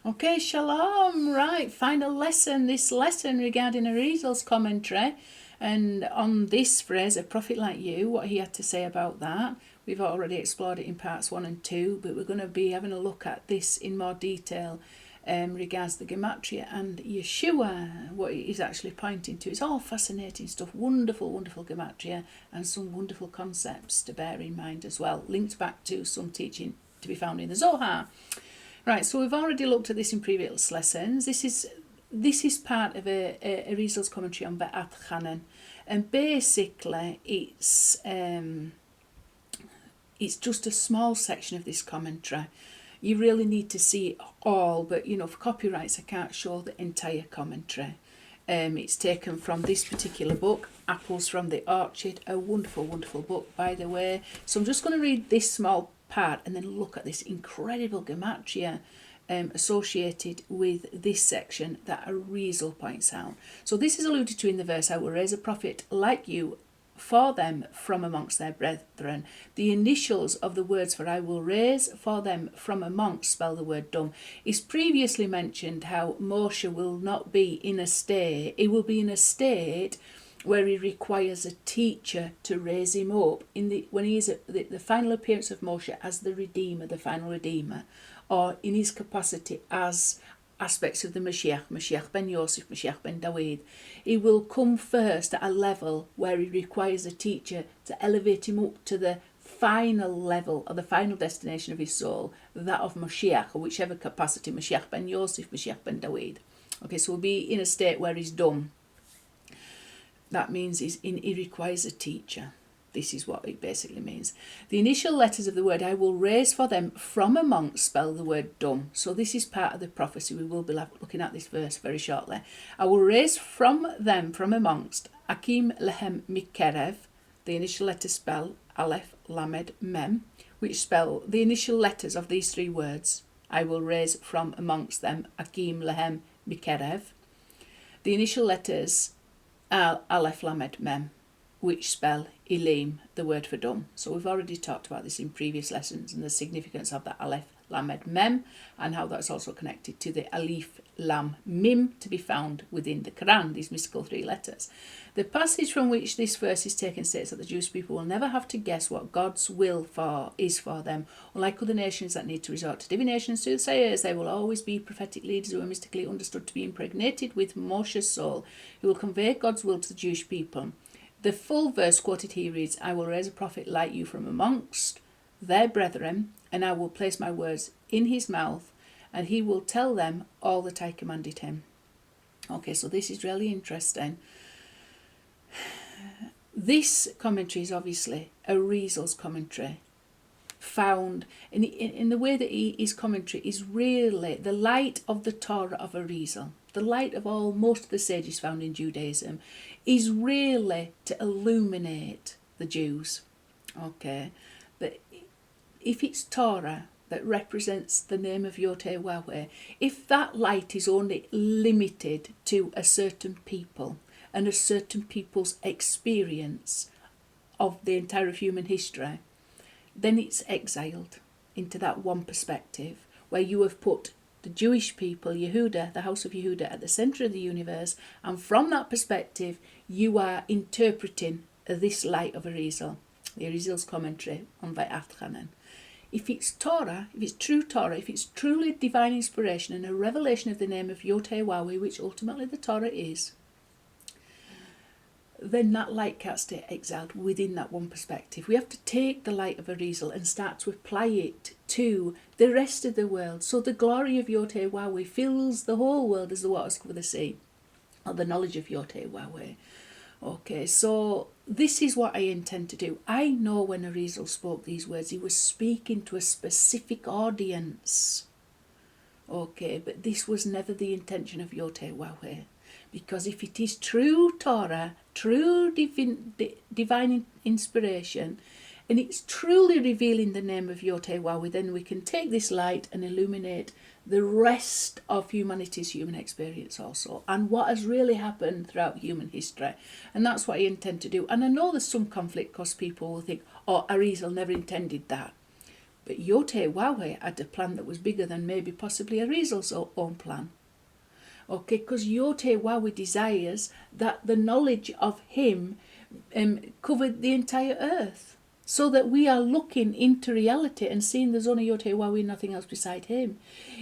Okay, shalom. Right, final lesson. This lesson regarding Arizal's commentary, and on this phrase, a prophet like you, what he had to say about that. We've already explored it in parts 1 and 2, but we're going to be having a look at this in more detail regards the Gematria and Yeshua, what it is actually pointing to. It's all fascinating stuff, wonderful, wonderful Gematria, and some wonderful concepts to bear in mind as well, linked back to some teaching to be found in the Zohar. Right, so we've already looked at this in previous lessons. This is part of Arizal's commentary on Be'at Chanan, and basically it's just a small section of this commentary. You really need to see it all, but for copyrights I can't show the entire commentary. It's taken from this particular book, Apples from the Orchard, a wonderful, wonderful book, by the way. So I'm just going to read this small part and then look at this incredible Gematria associated with this section that Arizal points out. So this is alluded to in the verse, I will raise a prophet like you for them from amongst their brethren. The initials of the words for I will raise for them from amongst spell the word dumb. It's previously mentioned how Moshe will not be in a state, he will be in a state where he requires a teacher to raise him up when he is at the final appearance of Moshe as the Redeemer, the final Redeemer, or in his capacity as aspects of the Moshiach ben Yosef, Moshiach ben David. He will come first at a level where he requires a teacher to elevate him up to the final level or the final destination of his soul, that of Moshiach, or whichever capacity, Moshiach ben Yosef, Moshiach ben David. Okay, so we'll be in a state where he's dumb. That means he requires a teacher. This is what it basically means. The initial letters of the word I will raise for them from amongst spell the word dumb. So this is part of the prophecy. We will be looking at this verse very shortly. I will raise from them, from amongst, Akim lehem mikerev. The initial letters spell Aleph, Lamed, Mem, which spell the initial letters of these three words. I will raise from amongst them, Akim lehem mikerev. The initial letters Aleph, Lamed, Mem, which spell Elim, the word for dumb. So we've already talked about this in previous lessons and the significance of the Aleph, Lamed, Mem, and how that's also connected to the Alif, Lam, Mim to be found within the Quran, these mystical three letters. The passage from which this verse is taken states that the Jewish people will never have to guess what God's will is for them. Unlike other nations that need to resort to divination and soothsayers, they will always be prophetic leaders who are mystically understood to be impregnated with Moshe's soul, who will convey God's will to the Jewish people. The full verse quoted here reads, I will raise a prophet like you from amongst their brethren, and I will place my words in his mouth, and he will tell them all that I commanded him. Okay, so this is really interesting. This commentary is obviously Arizal's commentary, found in the way that his commentary is really the light of the Torah of Arizal. The light of most of the sages found in Judaism is really to illuminate the Jews. Okay, but if it's Torah that represents the name of Yod-Heh-Wah-Weh, if that light is only limited to a certain people and a certain people's experience of the entire human history, then it's exiled into that one perspective where you have put the Jewish people, Yehuda, the house of Yehuda, at the centre of the universe, and from that perspective you are interpreting this light of Arizal, the Arizal's commentary on Be'at Chanan. If it's Torah, if it's true Torah, if it's truly divine inspiration and a revelation of the name of Yod-Heh-Wah-Weh, which ultimately the Torah is, then that light can't stay exiled within that one perspective. We have to take the light of Arizal and start to apply it to the rest of the world. So the glory of Yod-Heh-Wah-Weh fills the whole world as the waters cover the sea, or the knowledge of Yod-Heh-Wah-Weh. Okay, so this is what I intend to do. I know when Arizal spoke these words, he was speaking to a specific audience. Okay, but this was never the intention of Yod-Heh-Wah-Weh. Because if it is true Torah, true divine inspiration, and it's truly revealing the name of Yod-Heh-Wah-Weh, then we can take this light and illuminate the rest of humanity's human experience also, and what has really happened throughout human history. And that's what I intend to do. And I know there's some conflict because people will think, oh, Arizal never intended that. But Yod-Heh-Wah-Heh had a plan that was bigger than maybe possibly Arizal's own plan. Okay, because Yod-Heh-Wah-Heh desires that the knowledge of him covered the entire earth, so that we are looking into reality and seeing there's only Yod-Heh-Wah-Heh, nothing else beside him.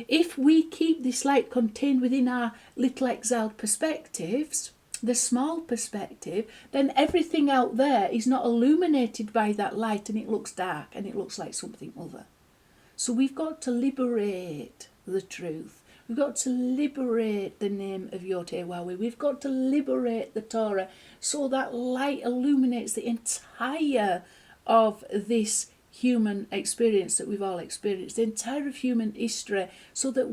If we keep this light contained within our little exiled perspectives, the small perspective, then everything out there is not illuminated by that light, and it looks dark and it looks like something other. So we've got to liberate the truth. We've got to liberate the name of Yod-Heh-Wah-Heh. We've got to liberate the Torah, so that light illuminates the entire of this human experience that we've all experienced, the entire of human history, so that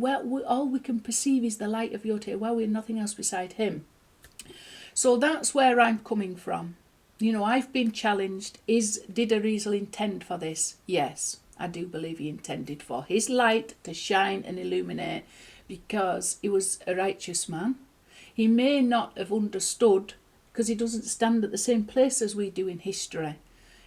all we can perceive is the light of Yod-Heh-Wah-Heh and nothing else beside him. So that's where I'm coming from. You know, I've been challenged. Did Arizal intend for this? Yes, I do believe he intended for his light to shine and illuminate, because he was a righteous man. He may not have understood, because he doesn't stand at the same place as we do in history.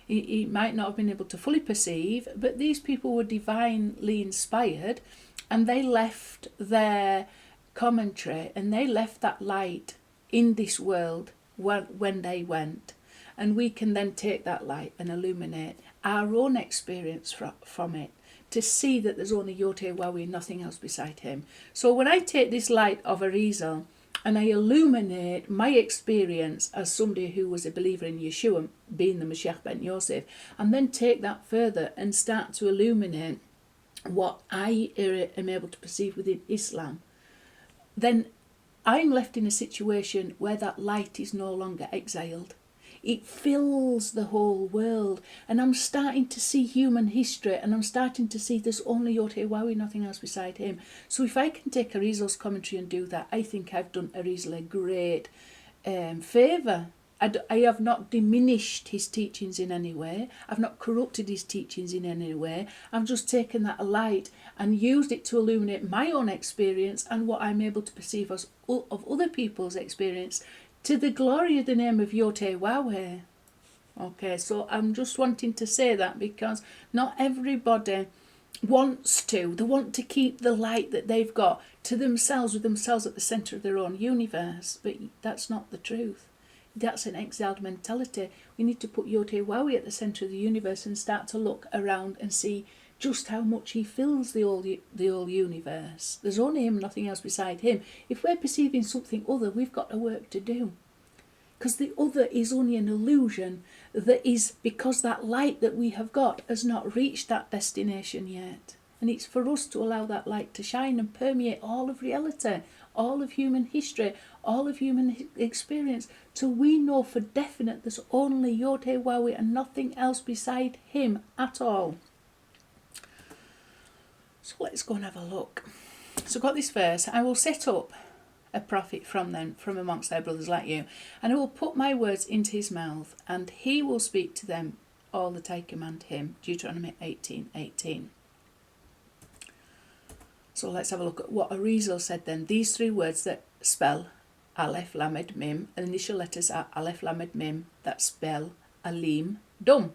He might not have been able to fully perceive, but these people were divinely inspired, and they left their commentary and they left that light in this world when they went. And we can then take that light and illuminate our own experience from it, to see that there's only Yod-Heh-Wah-Heh, nothing else beside him. So when I take this light of Arizal and I illuminate my experience as somebody who was a believer in Yeshua, being the Moshiach ben Yosef, and then take that further and start to illuminate what I am able to perceive within Islam, then I'm left in a situation where that light is no longer exiled. It fills the whole world, and I'm starting to see human history, and I'm starting to see there's only Yod-Heh-Wah-Heh, nothing else beside him. So if I can take Arizal's commentary and do that, I think I've done Arizal a great favour. I have not diminished his teachings in any way. I've not corrupted his teachings in any way. I've just taken that light and used it to illuminate my own experience and what I'm able to perceive as of other people's experience, to the glory of the name of Yod-Heh-Wah-Heh. Okay, so I'm just wanting to say that, because not everybody wants to. They want to keep the light that they've got to themselves, with themselves at the centre of their own universe. But that's not the truth. That's an exiled mentality. We need to put Yod-Heh-Wah-Heh at the centre of the universe and start to look around and see just how much he fills the whole universe. There's only him, nothing else beside him. If we're perceiving something other, we've got a work to do. Because the other is only an illusion, that is because that light that we have got has not reached that destination yet. And it's for us to allow that light to shine and permeate all of reality, all of human history, all of human experience, till we know for definite there's only Yod-Heh-Wah-Heh and nothing else beside him at all. So let's go and have a look. So I've got this verse: I will set up a prophet from amongst their brothers like you, and I will put my words into his mouth, and he will speak to them all that I command him. Deuteronomy 18:18. So let's have a look at what Arizal said then. These three words that spell Aleph, Lamed, Mim, and the initial letters are Aleph, Lamed, Mim, that spell Alim, Dum.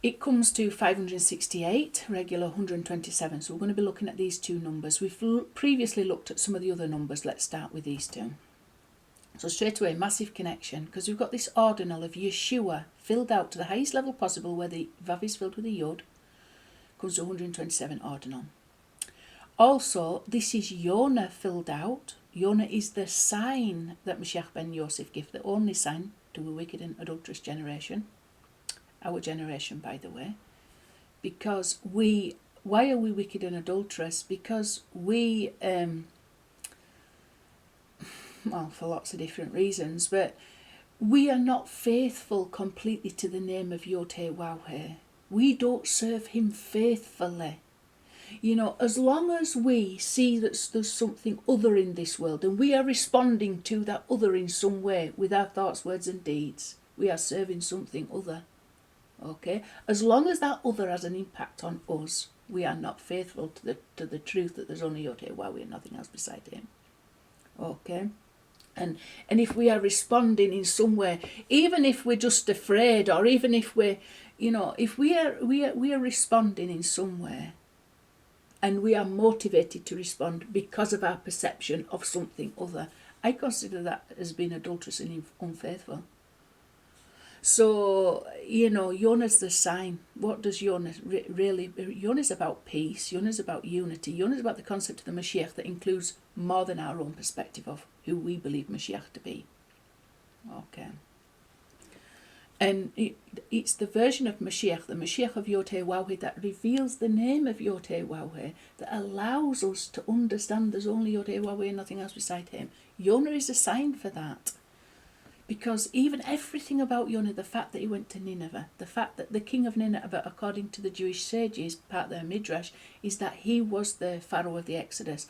It comes to 568, regular 127. So we're going to be looking at these two numbers. We've previously looked at some of the other numbers. Let's start with these two. So straight away, massive connection, because we've got this ordinal of Yeshua filled out to the highest level possible, where the Vav is filled with a Yod. Comes to 127 ordinal. Also, this is Yonah filled out. Yonah is the sign that Moshiach ben Yosef gave, the only sign to a wicked and adulterous generation. Our generation, by the way. Because why are we wicked and adulterous? Because we, well, for lots of different reasons, but we are not faithful completely to the name of Yod-Heh-Wah-Heh. We don't serve him faithfully. You know, as long as we see that there's something other in this world, and we are responding to that other in some way with our thoughts, words and deeds, we are serving something other. Okay, as long as that other has an impact on us, we are not faithful to the truth that there's only Yod-Heh-Wah-Heh and nothing else beside him. Okay, and if we are responding in some way, even if we're just afraid, or even if we're, if we are responding in some way, and we are motivated to respond because of our perception of something other, I consider that as being adulterous and unfaithful. So, Yonah's the sign. What does Yonah really... Yonah's about peace. Yonah's about unity. Yonah's about the concept of the Moshiach that includes more than our own perspective of who we believe Moshiach to be. Okay. And it's the version of Moshiach, the Moshiach of Yod-Heh-Wah-Heh, that reveals the name of Yod-Heh-Wah-Heh, that allows us to understand there's only Yod-Heh-Wah-Heh and nothing else beside him. Yonah is a sign for that. Because even everything about Yonah, the fact that he went to Nineveh, the fact that the king of Nineveh, according to the Jewish sages, part of their midrash, is that he was the Pharaoh of the Exodus.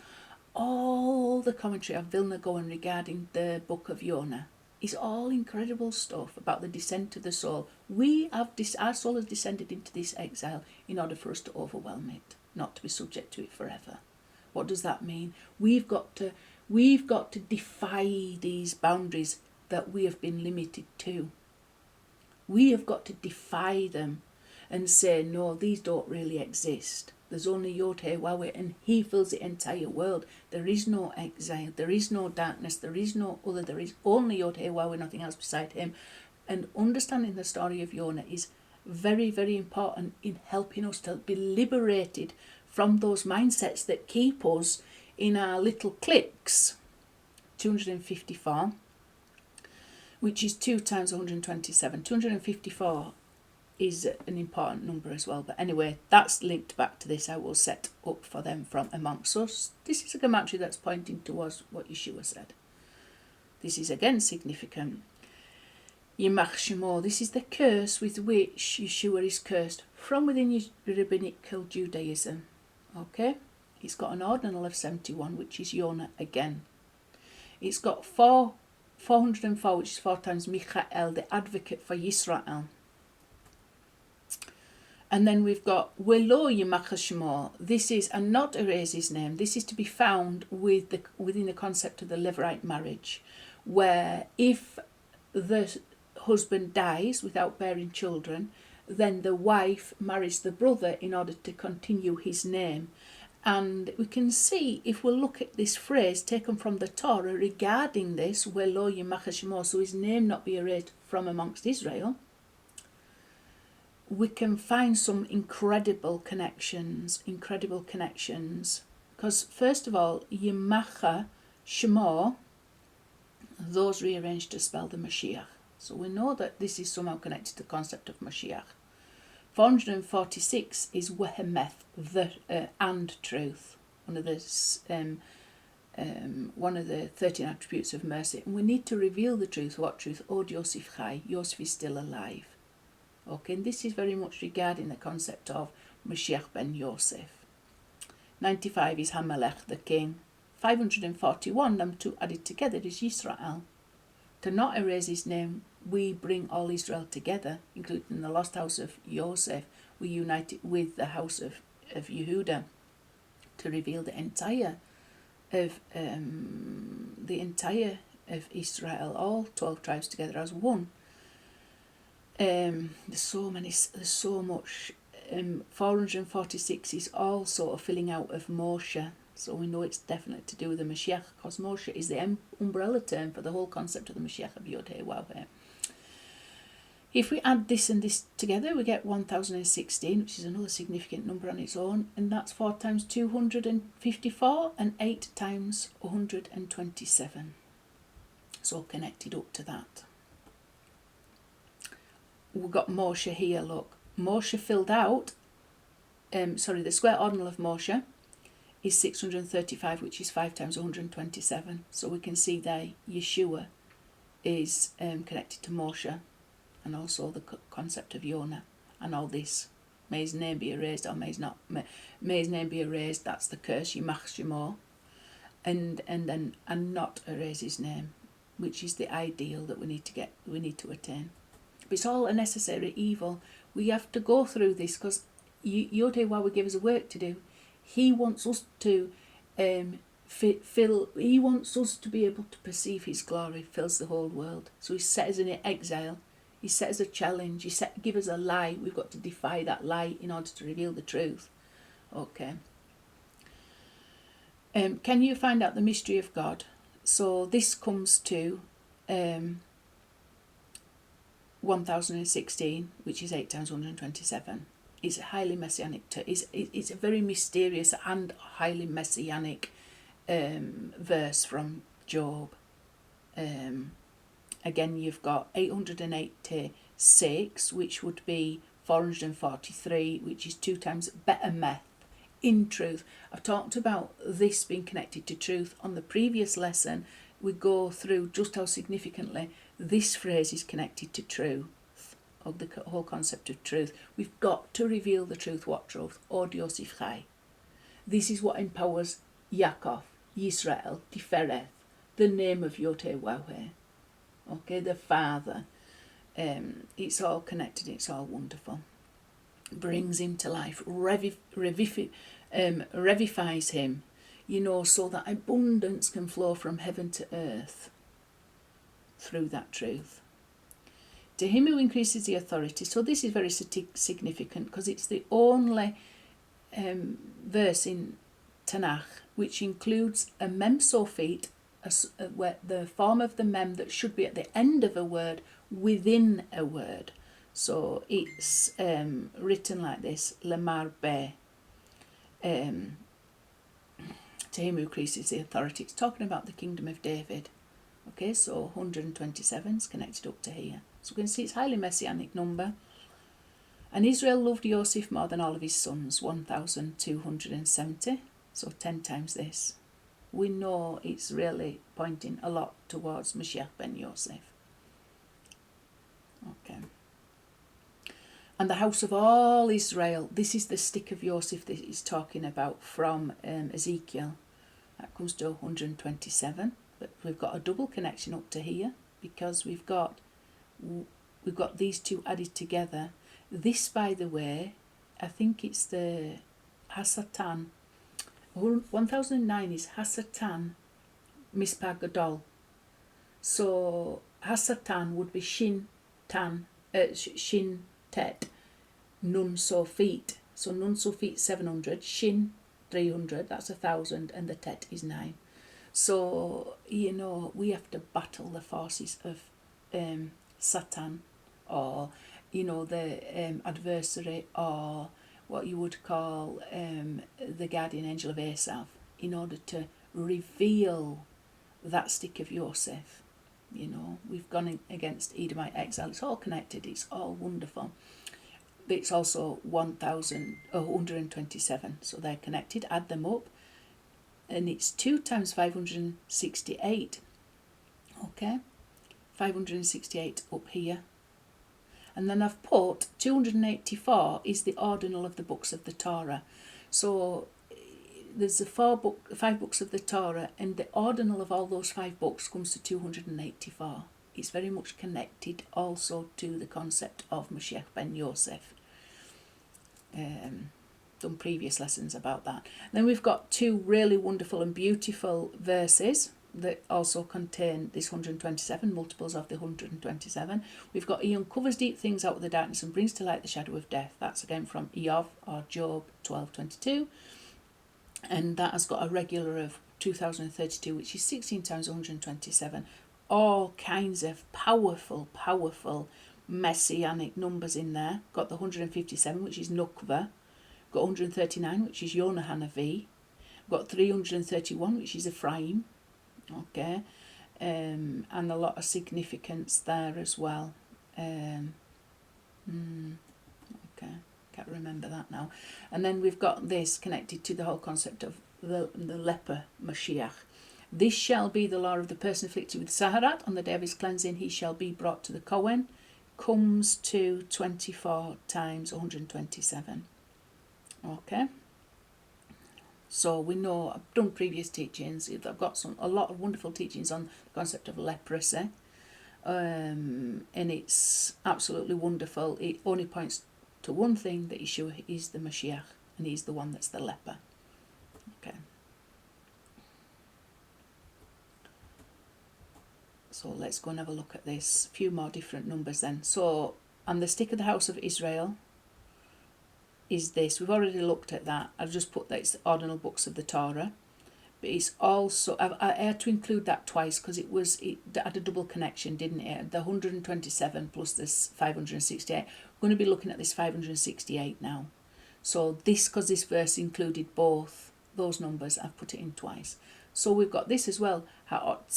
All the commentary of Vilna Gaon regarding the book of Yonah is all incredible stuff about the descent of the soul. Our soul has descended into this exile in order for us to overwhelm it, not to be subject to it forever. What does that mean? We've got to defy these boundaries that we have been limited to. We have got to defy them and say, no, these don't really exist. There's only Yod-Heh-Wah-Heh, and he fills the entire world. There is no exile, there is no darkness, there is no other, there is only Yod-Heh-Wah-Heh, nothing else beside him. And understanding the story of Yonah is very, very important in helping us to be liberated from those mindsets that keep us in our little cliques. 254, which is 2 times 127. 254 is an important number as well. But anyway, that's linked back to this. I will set up for them from amongst us. This is a Gematria that's pointing towards what Yeshua said. This is again significant. Yimach Shemo, this is the curse with which Yeshua is cursed from within rabbinical Judaism. Okay? It's got an ordinal of 71, which is Yonah again. It's got 404, which is 4 times Michael, the advocate for Yisrael. And then we've got Welo Yimach Shemo. This is, and not erase his name, this is to be found within the concept of the Levirate marriage, where if the husband dies without bearing children, then the wife marries the brother in order to continue his name. And we can see, if we look at this phrase taken from the Torah regarding this, Welo Yimach Shemo, so his name not be erased from amongst Israel, we can find some incredible connections. Because first of all, Yimach Shemo, those rearranged to spell the Moshiach. So we know that this is somehow connected to the concept of Moshiach. 446 is Wehemeth, and truth, one of the 13 attributes of mercy. And we need to reveal the truth. What truth? Od Yosef Chai, Yosef is still alive. Okay, and this is very much regarding the concept of Moshiach ben Yosef. 95 is Hamelech, the king. 541, them two added together, is Yisrael. To not erase his name, we bring all Israel together, including the lost house of Yosef. We unite it with the house of Yehuda to reveal the entire of Israel, all 12 tribes together as one. There's so much. 446 is all sort of filling out of Moshe. So we know it's definitely to do with the Moshiach, because Moshe is the umbrella term for the whole concept of the Moshiach of Yod-Heh-Wah-Heh. If we add this and this together, we get 1016, which is another significant number on its own, and that's 4 times 254 and 8 times 127. So connected up to that. We've got Moshe here, look. Moshe filled out, the square ordinal of Moshe is 635, which is 5 times 127. So we can see there Yeshua is connected to Moshe, and also the concept of Yonah and all this. May his name be erased, or may his name be erased. That's the curse, Yimach Shemo, and not erase his name, which is the ideal that we need to attain. But it's all a necessary evil. We have to go through this because Yod-Heh-Wah-Heh give us a work to do. He wants us to he wants us to be able to perceive his glory fills the whole world. So he set us in exile He set us a challenge. Give us a lie. We've got to defy that lie in order to reveal the truth. Okay. Can you find out the mystery of God? So this comes to 1016, which is 8 times 127. It's a highly messianic. It's a very mysterious and highly messianic verse from Job. Again, you've got 886, which would be 443, which is 2 times better meth in truth. I've talked about this being connected to truth on the previous lesson. We go through just how significantly this phrase is connected to truth, of the whole concept of truth. We've got to reveal the truth. What truth? Od Yosef Chai. This is what empowers Yaakov, Yisrael, Tifereth, the name of Yod-Heh-Wah-Heh. Okay, the Father. It's all connected. It's all wonderful. Brings him to life, revivifies him, so that abundance can flow from heaven to earth through that truth. To him who increases the authority. So this is very significant because it's the only verse in Tanakh which includes a mem sofit, where the form of the mem that should be at the end of a word within a word. So it's written like this: Lemar Be. To him who increases the authority. It's talking about the kingdom of David. Okay, so 127 is connected up to here. So we can see it's a highly messianic number. And Israel loved Joseph more than all of his sons, 1,270. So 10 times this. We know it's really pointing a lot towards Moshiach ben Yosef. Okay. And the house of all Israel, this is the stick of Yosef that he's talking about from Ezekiel. That comes to 127. But we've got a double connection up to here because we've got these two added together. This, by the way, I think it's the Hasatan. 1009 is Hasatan Mispar Gadol. So Hasatan would be Shin Tet Nun Sofit. So Nun Sofit 700, Shin 300, that's 1,000, and the Tet is 9. So, we have to battle the forces of Satan, or, the adversary, or what you would call the guardian angel of Asav, in order to reveal that stick of Yosef. We've gone against Edomite exile. It's all connected. It's all wonderful. But it's also 1,127. So they're connected. Add them up. And it's 2 times 568. Okay. 568 up here. And then I've put 284 is the ordinal of the books of the Torah. So there's 5 books of the Torah, and the ordinal of all those 5 books comes to 284. It's very much connected also to the concept of Moshiach ben Yosef. Done previous lessons about that. Then we've got 2 really wonderful and beautiful verses that also contain this 127, multiples of the 127. We've got he uncovers deep things out of the darkness and brings to light the shadow of death. That's again from Eov or Job 12:22. And that has got a regular of 2032, which is 16 times 127. All kinds of powerful messianic numbers in there. Got the 157, which is Nukva. Got 139, which is Yonah Hanavi. Got 331, which is Ephraim. Okay. And a lot of significance there as well. Okay. Can't remember that now. And then we've got this connected to the whole concept of the leper Moshiach. This shall be the law of the person afflicted with Saharat. On the day of his cleansing, he shall be brought to the Kohen. Comes to 24 times 127. Okay. So we know, I've done previous teachings. I've got a lot of wonderful teachings on the concept of leprosy. And it's absolutely wonderful. It only points to one thing, that Yeshua is the Moshiach, and he's the one that's the leper. Okay. So let's go and have a look at this. A few more different numbers then. So, and the stick of the house of Israel is this. We've already looked at that. I've just put that it's the ordinal books of the Torah. But it's also, I had to include that twice because it had a double connection, didn't it? The 127 plus this 568. We're going to be looking at this 568 now. So this, because this verse included both those numbers, I've put it in twice. So we've got this as well. Ha'ot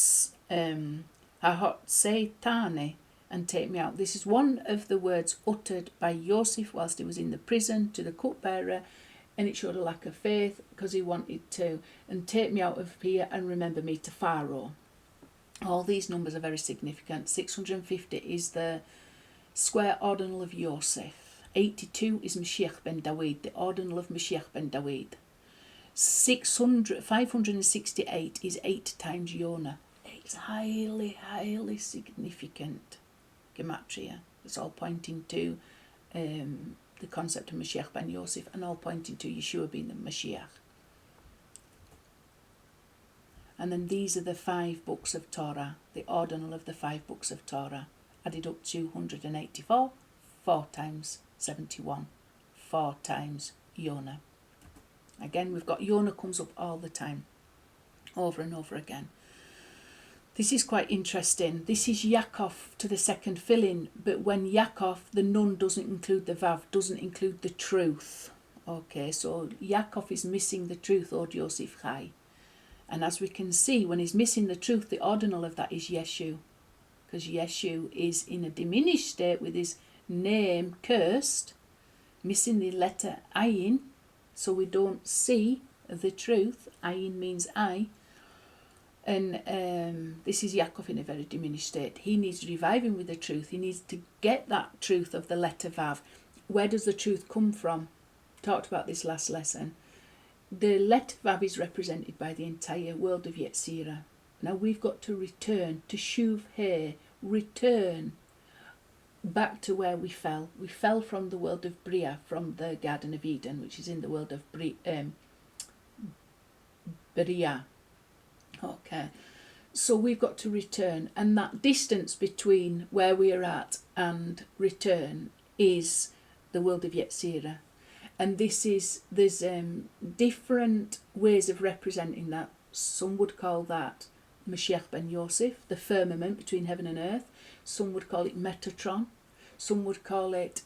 Seitane, and take me out. This is one of the words uttered by Joseph whilst he was in the prison to the cupbearer, and it showed a lack of faith because he wanted to, and take me out of here and remember me to Pharaoh. All these numbers are very significant. 650 is the square ordinal of Joseph. 82 is Moshiach ben Dawid, the ordinal of Moshiach ben Dawid. 568 is 8 times Yonah. It's highly, highly significant Gematria. It's all pointing to the concept of Moshiach ben Yosef, and all pointing to Yeshua being the Moshiach. And then these are the 5 books of Torah, the ordinal of the 5 books of Torah, added up to 184, 4 times 71, 4 times Yonah. Again, we've got Yonah comes up all the time, over and over again. This is quite interesting. This is Yaakov to the second filling, but when Yaakov, the nun doesn't include the Vav, doesn't include the truth. Okay, so Yaakov is missing the truth, Od Yosef Chai. And as we can see, when he's missing the truth, the ordinal of that is Yeshu. Because Yeshu is in a diminished state with his name cursed, missing the letter Ayin, so we don't see the truth. Ayin means I. And this is Yaakov in a very diminished state. He needs reviving with the truth. He needs to get that truth of the letter Vav. Where does the truth come from? Talked about this last lesson. The letter Vav is represented by the entire world of Yetzirah. Now we've got to return to Shuv HEIR, return back to where we fell. We fell from the world of Bria, from the Garden of Eden, which is in the world of Bria. Okay, so we've got to return, and that distance between where we are at and return is the world of Yetzirah. And there's different ways of representing that. Some would call that Moshiach ben Yosef, the firmament between heaven and earth. Some would call it Metatron. Some would call it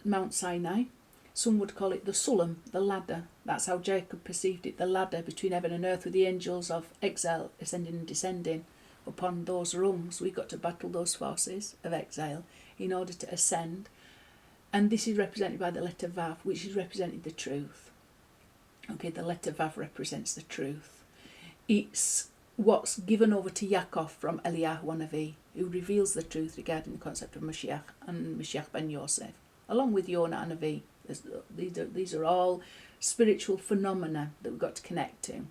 Mount Sinai. Some would call it the Sulam, the ladder. That's how Jacob perceived it, the ladder between heaven and earth, with the angels of exile ascending and descending upon those rungs. We've got to battle those forces of exile in order to ascend. And this is represented by the letter Vav, which is representing the truth. Okay, the letter Vav represents the truth. It's what's given over to Yaakov from Eliyahu Hanavi, who reveals the truth regarding the concept of Moshiach and Moshiach ben Yosef, along with Yonah Hanavi. These are all spiritual phenomena that we've got to connect to.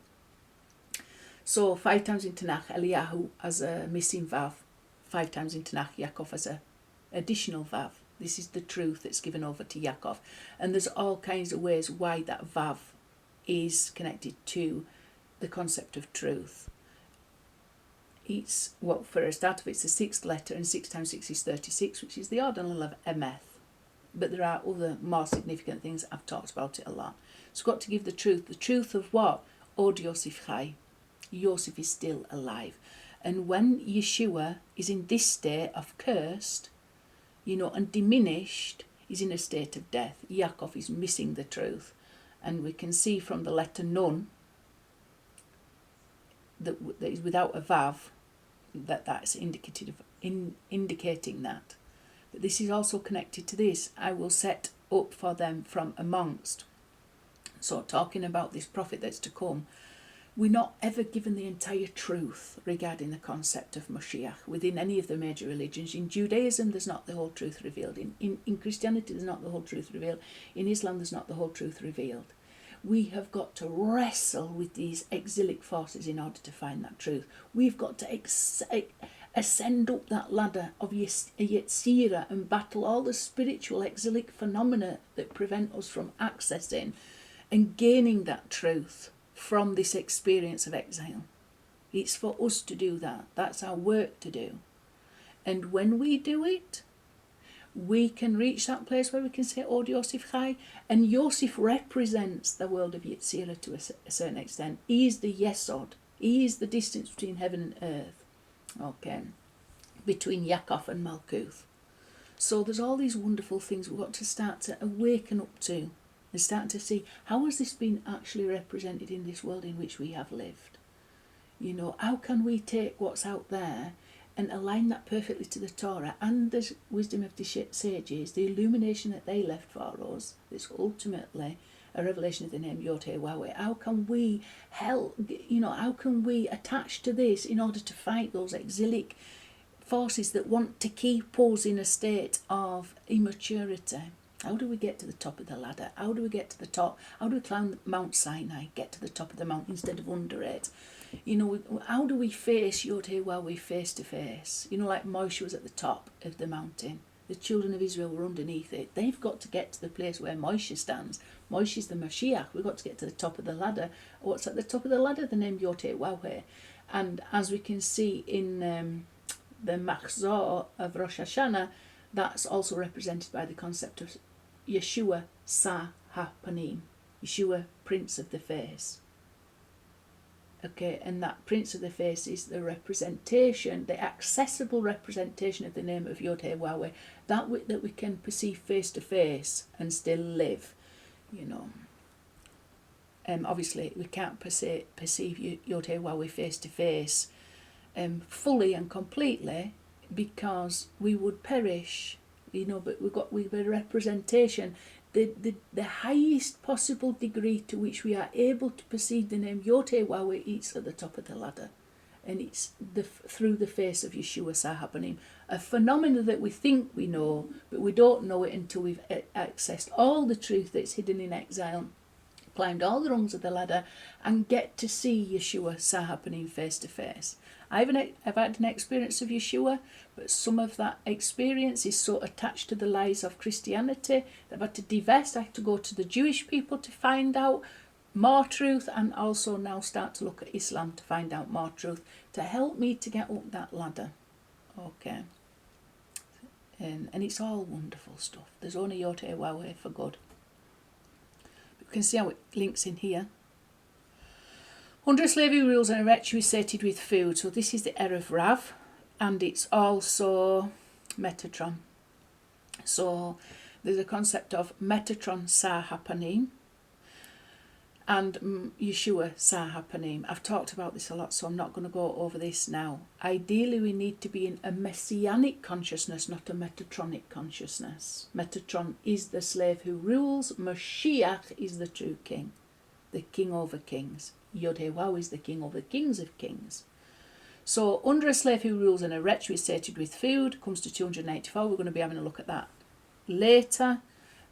So 5 times in Tanakh, Eliyahu as a missing Vav. 5 times in Tanakh, Yaakov as a additional Vav. This is the truth that's given over to Yaakov. And there's all kinds of ways why that Vav is connected to the concept of truth. It's, well, for a start of it's the 6th letter, and 6 times 6 is 36, which is the ordinal of Emeth. But there are other more significant things. I've talked about it a lot. So we've got to give the truth. The truth of what? Od Yosef Chai. Yosef is still alive. And when Yeshua is in this state of cursed, and diminished, is in a state of death. Yaakov is missing the truth. And we can see from the letter Nun that is without a Vav, that's indicating that. But this is also connected to this. I will set up for them from amongst. So talking about this prophet that's to come, we're not ever given the entire truth regarding the concept of Moshiach within any of the major religions. In Judaism, there's not the whole truth revealed. In Christianity, there's not the whole truth revealed. In Islam, there's not the whole truth revealed. We have got to wrestle with these exilic forces in order to find that truth. We've got to ascend up that ladder of Yetzirah and battle all the spiritual exilic phenomena that prevent us from accessing and gaining that truth from this experience of exile. It's for us to do that. That's our work to do. And when we do it, we can reach that place where we can say, Od Yosef Chai, and Yosef represents the world of Yetzirah to a certain extent. He is the Yesod. He is the distance between heaven and earth. Okay. Between Yaakov and Malkuth. So there's all these wonderful things we've got to start to awaken up to and start to see, how has this been actually represented in this world in which we have lived? You know, how can we take what's out there and align that perfectly to the Torah and the wisdom of the sages, the illumination that they left for us, that's ultimately a revelation of the name Yod-Heh-Wah-Weh. How can we help, how can we attach to this in order to fight those exilic forces that want to keep us in a state of immaturity? How do we get to the top of the ladder? How do we get to the top? How do we climb Mount Sinai, get to the top of the mountain instead of under it? How do we face Yod-Heh-Wah-Weh face to face? Like Moshe was at the top of the mountain. The children of Israel were underneath it. They've got to get to the place where Moshe stands. Moshe is the Moshiach. We've got to get to the top of the ladder. What's at the top of the ladder? The name Yod-Heh-Wah-Weh. And as we can see in the Machzor of Rosh Hashanah, that's also represented by the concept of Yeshua Sar HaPanim. Yeshua, Prince of the Face. Okay, and that Prince of the Face is the representation, the accessible representation of the name of Yod-Heh-Wah-Weh, that we can perceive face to face and still live, Obviously, we can't perceive Yod-Heh-Wah-Weh face to face fully and completely, because we would perish, but we've a representation. The highest possible degree to which we are able to perceive the name Yod-Heh-Wah-Weh is at the top of the ladder, and it's through the face of Yeshua Sar HaPanim, a phenomenon that we think we know, but we don't know it until we've accessed all the truth that's hidden in exile, climbed all the rungs of the ladder, and get to see Yeshua Sar HaPanim face to face. I've had an experience of Yeshua, but some of that experience is so attached to the lies of Christianity that I've had to divest. I had to go to the Jewish people to find out more truth, and also now start to look at Islam to find out more truth, to help me to get up that ladder. Okay. And it's all wonderful stuff. There's only Yod-Heh-Wah-Weh for good. But you can see how it links in here. Under slavery rules and a wretch is sated with food. So this is the Erev Rav, and it's also Metatron. So there's a concept of Metatron Sar HaPanim and Yeshua Sar HaPanim. I've talked about this a lot, so I'm not going to go over this now. Ideally, we need to be in a messianic consciousness, not a Metatronic consciousness. Metatron is the slave who rules. Moshiach is the true king, the king over kings. Yod-Heh-Wah is the king over kings of kings. So under a slave who rules and a wretch who is sated with food comes to 284. We're going to be having a look at that later,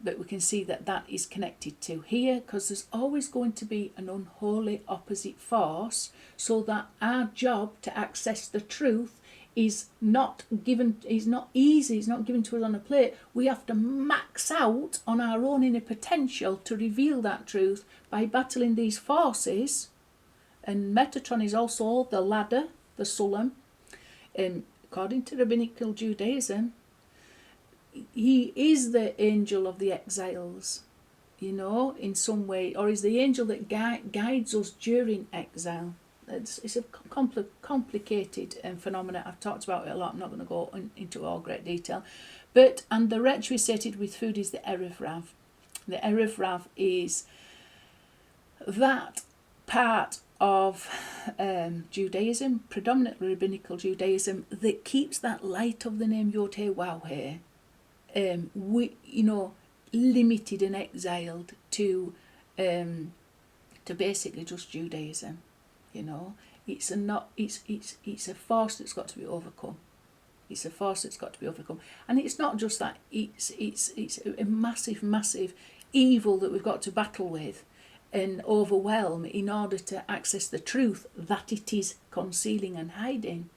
but we can see that that is connected to here, because there's always going to be an unholy opposite force, so that our job to access the truth is not easy, it's not given to us on a plate. We have to max out on our own inner potential to reveal that truth by battling these forces. And Metatron is also the ladder, the Sulam. According to Rabbinical Judaism, he is the angel of the exiles, in some way, or is the angel that guides us during exile. It's a complicated phenomenon. I've talked about it a lot. I'm not going to go into all great detail. And the wretch who is sated with food is the Erev Rav. The Erev Rav is that part of Judaism, predominantly rabbinical Judaism, that keeps that light of the name Yod-Heh-Wah-Weh, limited and exiled to basically just Judaism. It's a force that's got to be overcome. It's a force that's got to be overcome, and it's not just that. It's a massive evil that we've got to battle with and overwhelm in order to access the truth that it is concealing and hiding.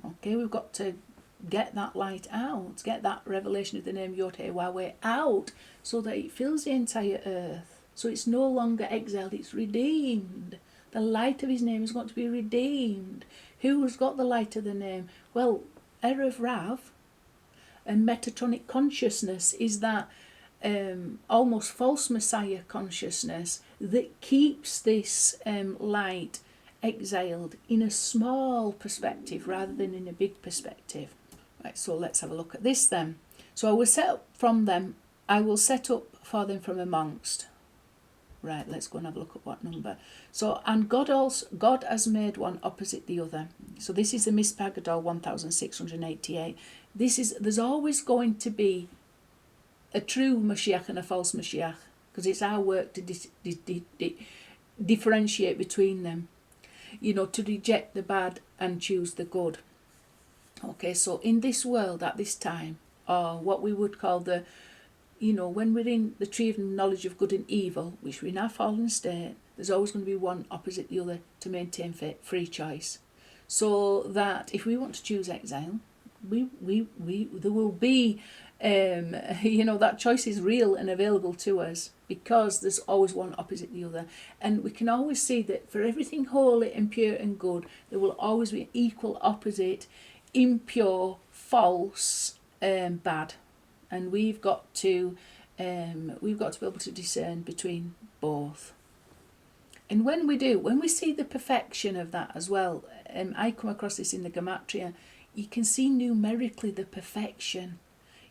Okay, we've got to get that light out, get that revelation of the name Yod-Heh-Wah-Weh out, so that it fills the entire earth. So it's no longer exiled, it's redeemed. The light of his name is going to be redeemed. Who has got the light of the name? Well, Erev Rav and metatronic consciousness is that almost false Messiah consciousness that keeps this light exiled in a small perspective rather than in a big perspective. Right, so let's have a look at this then. So I will set up from them, I will set up for them from amongst. Right, let's go and have a look at what number. So, and God has made one opposite the other. So this is the Mishneh Gadol 1688. There's always going to be a true Moshiach and a false Moshiach, because it's our work to differentiate between them. You know, to reject the bad and choose the good. Okay, so in this world at this time, or what we would call the, you know, when we're in the tree of knowledge of good and evil, which we're in our fallen state, there's always going to be one opposite the other to maintain free choice. So that if we want to choose exile, there will be, you know, that choice is real and available to us, because there's always one opposite the other. And we can always see that for everything holy and pure and good, there will always be an equal opposite, impure, false, bad. And we've got to be able to discern between both. And when we see the perfection of that as well, I come across this in the Gematria, you can see numerically the perfection.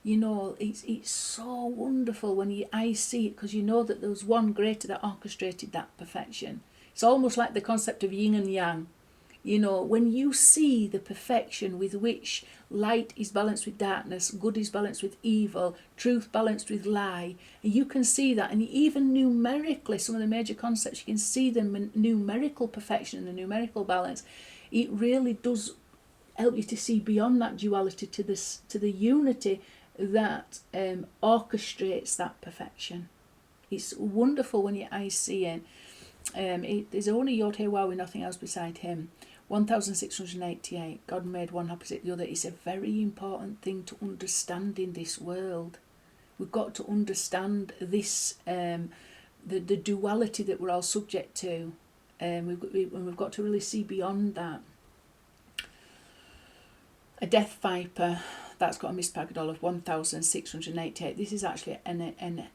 You know, it's so wonderful when I see it, because you know that there was one greater that orchestrated that perfection. It's almost like the concept of yin and yang. You know, when you see the perfection with which light is balanced with darkness, good is balanced with evil, truth balanced with lie, and you can see that, and even numerically, some of the major concepts, you can see the numerical perfection and the numerical balance. It really does help you to see beyond that duality to the unity that orchestrates that perfection. It's wonderful when your eyes see it. There's only Yod He Waw with nothing else beside him. 1688, God made one opposite the other. It's a very important thing to understand in this world. We've got to understand this, the duality that we're all subject to. We've got to really see beyond that. A death viper, that's got a Mishneh Gadol of 1688. This is actually a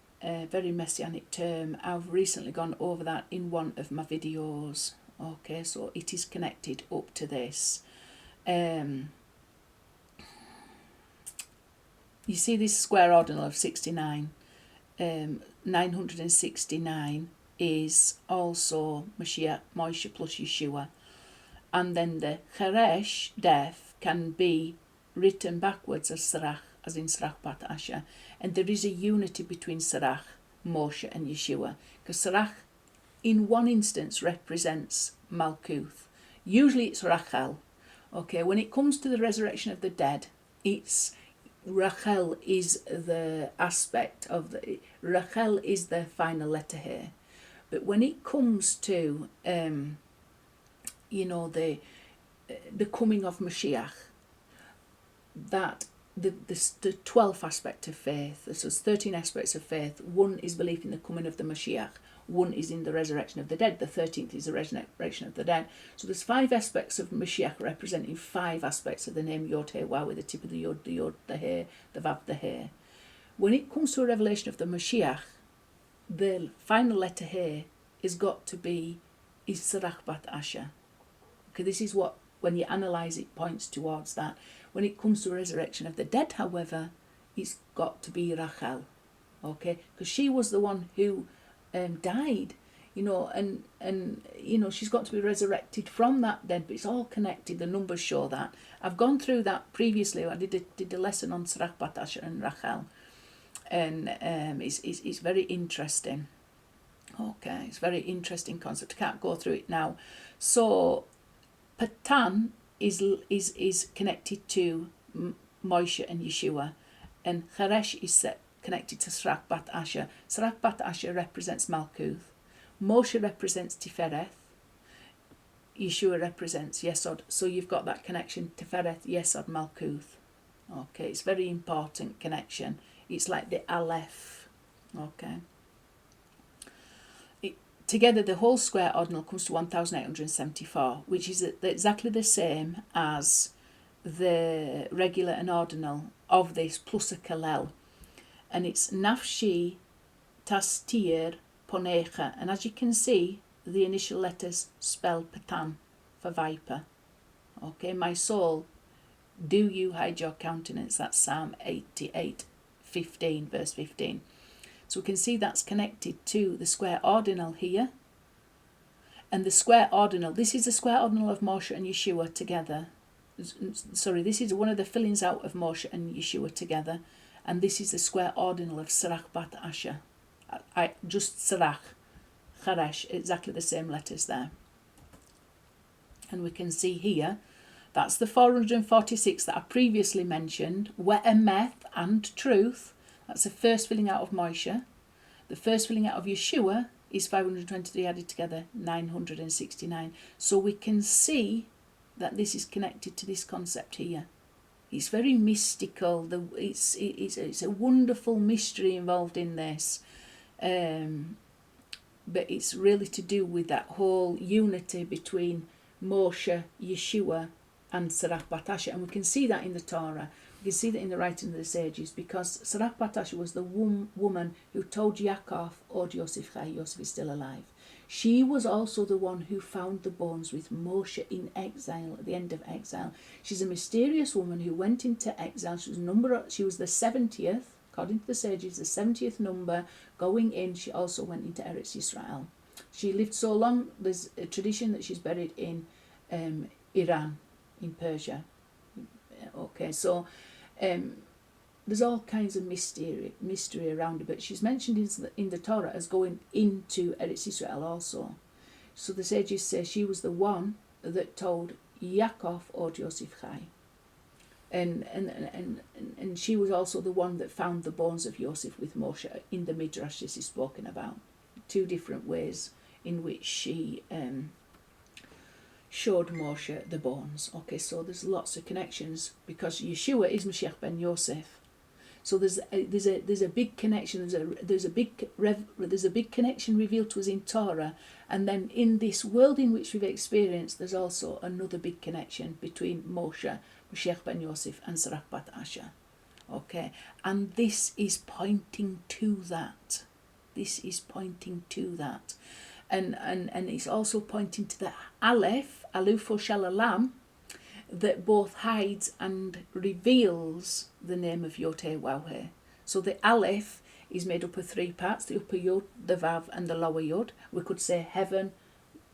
very messianic term. I've recently gone over that in one of my videos. Okay, so it is connected up to this. You see this square ordinal of 69. 969 is also Moshiach plus Yeshua. And then the Cheresh, death, can be written backwards as Sarach, as in Sarach Bat Asher. And there is a unity between Sarach, Moshe and Yeshua. Because Sarach, in one instance, represents Malkuth. Usually it's Rachel. Okay, when it comes to the resurrection of the dead, it's Rachel is the aspect of the... Rachel is the final letter here. But when it comes to, you know, the coming of Moshiach, that the 12th aspect of faith, so there's 13 aspects of faith. One is belief in the coming of the Moshiach. One is in the resurrection of the dead. The 13th is the resurrection of the dead. So there's 5 aspects of Moshiach representing 5 aspects of the name Yod He Waw, with the tip of the Yod, the He, the Vav, the He. When it comes to a revelation of the Moshiach, the final letter He is got to be is Sarach Bat Asher. Okay, this is what, when you analyse it, points towards that. When it comes to resurrection of the dead, however, it's got to be Rachel. Okay, because she was the one who died, you know, and you know, she's got to be resurrected from that dead, but it's all connected. The numbers show that. I've gone through that previously. I did a lesson on Sarach Bat Asher and Rachel, and it's very interesting. Okay, it's a very interesting concept. I can't go through it now. So Patan is connected to Moshe and Yeshua, and Cheresh is connected to Sarach Bat Asher. Sarach Bat Asher represents Malkuth. Moshe represents Tifereth. Yeshua represents Yesod. So you've got that connection, Tifereth, Yesod, Malkuth. Okay, it's a very important connection. It's like the Aleph. Okay. Together, the whole square ordinal comes to 1,874, which is exactly the same as the regular and ordinal of this plus a kalel. And it's nafshi tastir ponecha. And as you can see, the initial letters spell patan for viper. Okay, my soul, do you hide your countenance? That's Psalm 88:15, verse 15. So we can see that's connected to the square ordinal here. And the square ordinal, this is the square ordinal of Moshiach and Yeshua together. Sorry, this is one of the fillings out of Moshiach and Yeshua together. And this is the square ordinal of Serach Bat Asher. Just Serach, Charesh, exactly the same letters there. And we can see here, that's the 446 that I previously mentioned, We'emeth and truth. That's the first filling out of Moshe. The first filling out of Yeshua is 523 added together, 969. So we can see that this is connected to this concept here. It's very mystical. It's a wonderful mystery involved in this. But it's really to do with that whole unity between Moshe, Yeshua, and Serach Bat Asher. And we can see that in the Torah. We can see that in the writing of the sages, because Serach Bat Asher was the woman who told Yaakov, "Od Yosef Chai, Yosef is still alive." She was also the one who found the bones with Moshe in exile, at the end of exile. She's a mysterious woman who went into exile. She was the 70th, according to the sages, the 70th number going in. She also went into Eretz Yisrael. She lived so long, there's a tradition that she's buried in Iran, in Persia. Okay, so there's all kinds of mystery around it, but she's mentioned in the Torah as going into Eretz Yisrael also. So the sages say she was the one that told Yaakov or Yosef Chai. And she was also the one that found the bones of Yosef with Moshe in the Midrash. This is spoken about. Two different ways in which she showed Moshe the bones. Okay, so there's lots of connections, because Yeshua is Mashiach ben Yosef. So there's a big connection. There's a big connection revealed to us in Torah, and then in this world in which we've experienced, there's also another big connection between Moshe, Mashiach ben Yosef, and Serach Bat Asher. Okay, and this is pointing to that. This is pointing to that. And it's also pointing to the Aleph, Alufo Shalalam, that both hides and reveals the name of Yod-Heh-Waw-Heh. So the Aleph is made up of three parts, the upper Yod, the Vav, and the lower Yod. We could say heaven,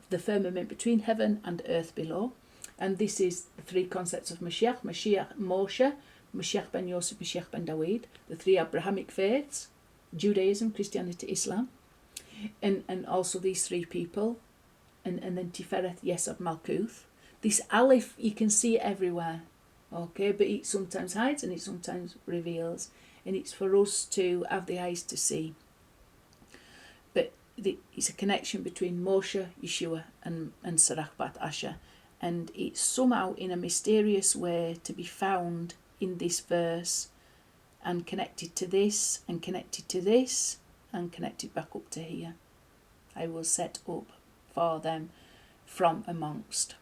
the firmament between heaven and earth below. And this is the three concepts of Moshiach, Moshe, Mashiach ben Yosef, Mashiach ben Dawid, the three Abrahamic faiths, Judaism, Christianity, Islam. And also these three people, and then Tifereth, Yesod, Malkuth. This Aleph, you can see it everywhere, okay, but it sometimes hides and it sometimes reveals, and it's for us to have the eyes to see. But it's a connection between Moshe, Yeshua, and Serach Bat Asher, and it's somehow in a mysterious way to be found in this verse, and connected to this, and connected to this, and connected back up to here. I will set up for them from amongst.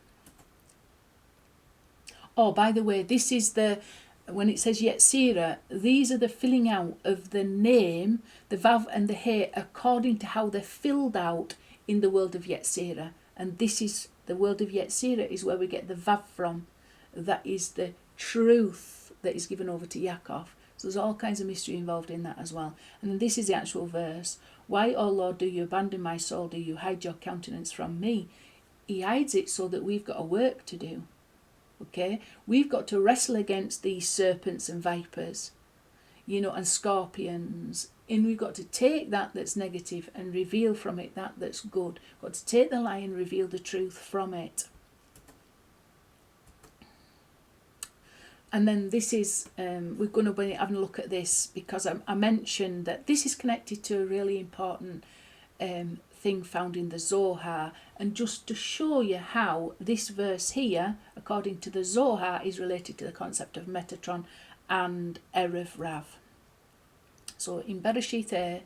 Oh, by the way, this is when it says Yetzirah, these are the filling out of the name, the Vav and the He, according to how they're filled out in the world of Yetzirah. And this is, the world of Yetzirah is where we get the Vav from. That is the truth that is given over to Yaakov. So there's all kinds of mystery involved in that as well. And then this is the actual verse. Why, O Lord, do you abandon my soul? Do you hide your countenance from me? He hides it so that we've got a work to do. Okay? We've got to wrestle against these serpents and vipers, and scorpions. And we've got to take that that's negative and reveal from it that that's good. We've got to take the lie and reveal the truth from it. And then this is, we're going to be having a look at this, because I mentioned that this is connected to a really important thing found in the Zohar, and just to show you how this verse here, according to the Zohar, is related to the concept of Metatron and Erev Rav. So in Bereshit A,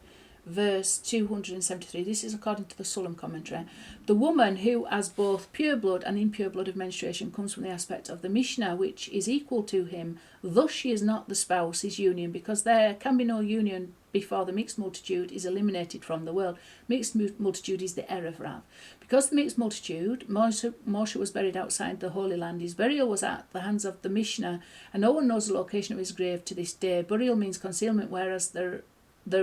verse 273. This is according to the Sulam commentary. The woman who has both pure blood and impure blood of menstruation comes from the aspect of the Mishnah, which is equal to him. Thus she is not the spouse, his union, because there can be no union before the mixed multitude is eliminated from the world. Mixed multitude is the Erev Rav. Because the mixed multitude, Moshe was buried outside the Holy Land. His burial was at the hands of the Mishnah, and no one knows the location of his grave to this day. Burial means concealment, whereas the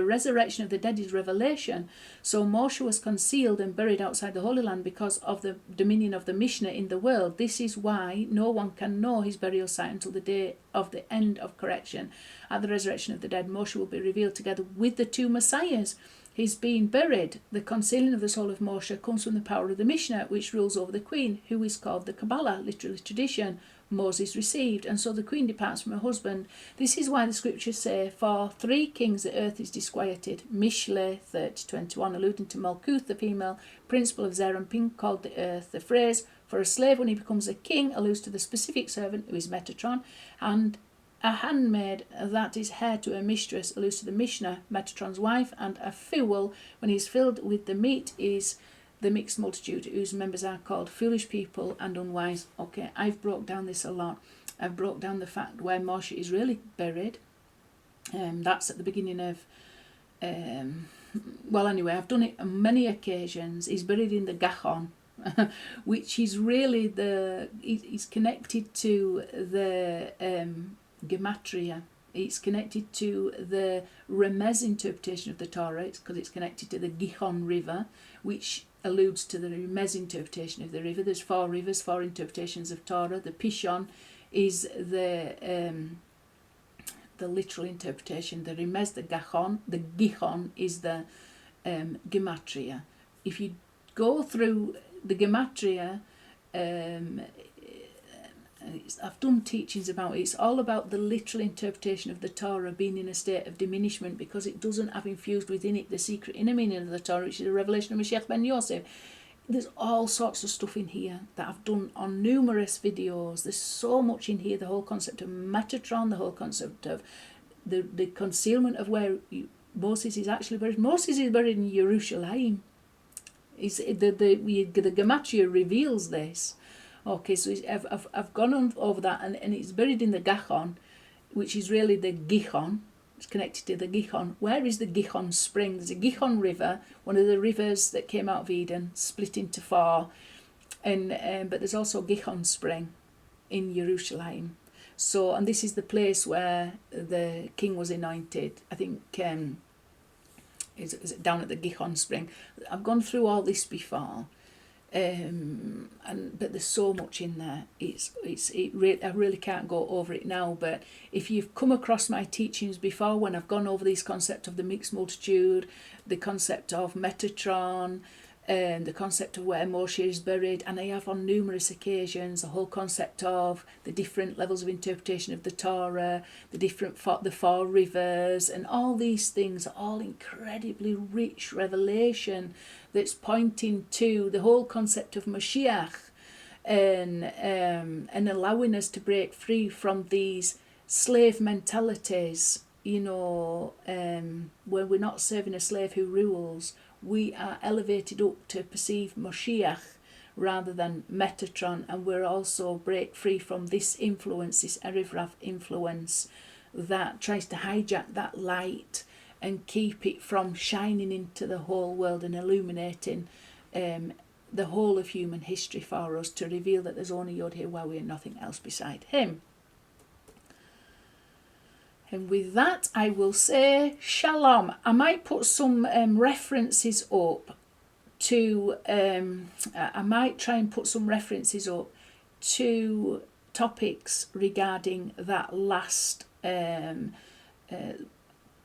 resurrection of the dead is revelation. So Moshe was concealed and buried outside the Holy Land because of the dominion of the Mishnah in the world. This is why no one can know his burial site until the day of the end of correction. At the resurrection of the dead, Moshe will be revealed together with the two Messiahs. He's being buried. The concealing of the soul of Moshe comes from the power of the Mishnah, which rules over the queen, who is called the Kabbalah, literally tradition. Moses received, and so the queen departs from her husband. This is why the scriptures say, for 3 kings the earth is disquieted. Mishlei 30:21, alluding to Malchut, the female principle of ZEIR and ANPIN, called the earth. The phrase for a slave when he becomes a king alludes to the specific servant, who is METATRON, and a handmaid that is heir to her mistress alludes to the Mishnah, METATRON'S wife, and a fool when he is filled with the meat is the mixed multitude, whose members are called foolish people and unwise. Okay, I've broke down this a lot. I've broke down the fact where Moshe is really buried. That's at the beginning of... well, anyway, I've done it on many occasions. He's buried in the Gachon, which is really he's connected to the Gematria. It's connected to the Remez interpretation of the Torah, because it's connected to the Gihon River, which alludes to the Remez interpretation of the river. There's 4 rivers, 4 interpretations of Torah. The Pishon is the literal interpretation. The Remez, the Gihon is the Gematria. If you go through the Gematria, I've done teachings about it. It's all about the literal interpretation of the Torah being in a state of diminishment, because it doesn't have infused within it the secret inner meaning of the Torah, which is a revelation of Moshiach ben Yosef. There's all sorts of stuff in here that I've done on numerous videos. There's so much in here. The whole concept of Metatron, the whole concept of the concealment of where Moses is actually buried. Moses is buried in Jerusalem. The Gematria reveals this. Okay, so I've gone on over that, and it's buried in the Gachon, which is really the Gihon. It's connected to the Gihon. Where is the Gihon spring? There's a Gihon river, one of the rivers that came out of Eden, split into 4, but there's also Gihon spring in Jerusalem. So, and this is the place where the king was anointed. I think is it down at the Gihon spring. I've gone through all this before. But there's so much in there. I really can't go over it now. But if you've come across my teachings before, when I've gone over this concept of the mixed multitude, the concept of Metatron, the concept of where Moshe is buried, and I have on numerous occasions the whole concept of the different levels of interpretation of the Torah, the 4 rivers, and all these things are all incredibly rich revelation that's pointing to the whole concept of Moshiach, and allowing us to break free from these slave mentalities, where we're not serving a slave who rules. We are elevated up to perceive Moshiach rather than Metatron, and we're also break free from this influence, this Erev Rav influence that tries to hijack that light and keep it from shining into the whole world and illuminating the whole of human history for us, to reveal that there's only Yod HeWawi and nothing else beside him. And with that, I will say shalom. I might put some references up to, I might try and put some references up to topics regarding that last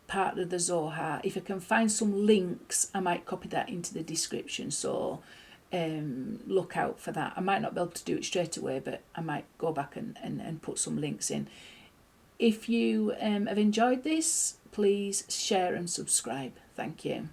part of the Zohar. If I can find some links, I might copy that into the description. So look out for that. I might not be able to do it straight away, but I might go back and put some links in. If you have enjoyed this, please share and subscribe. Thank you.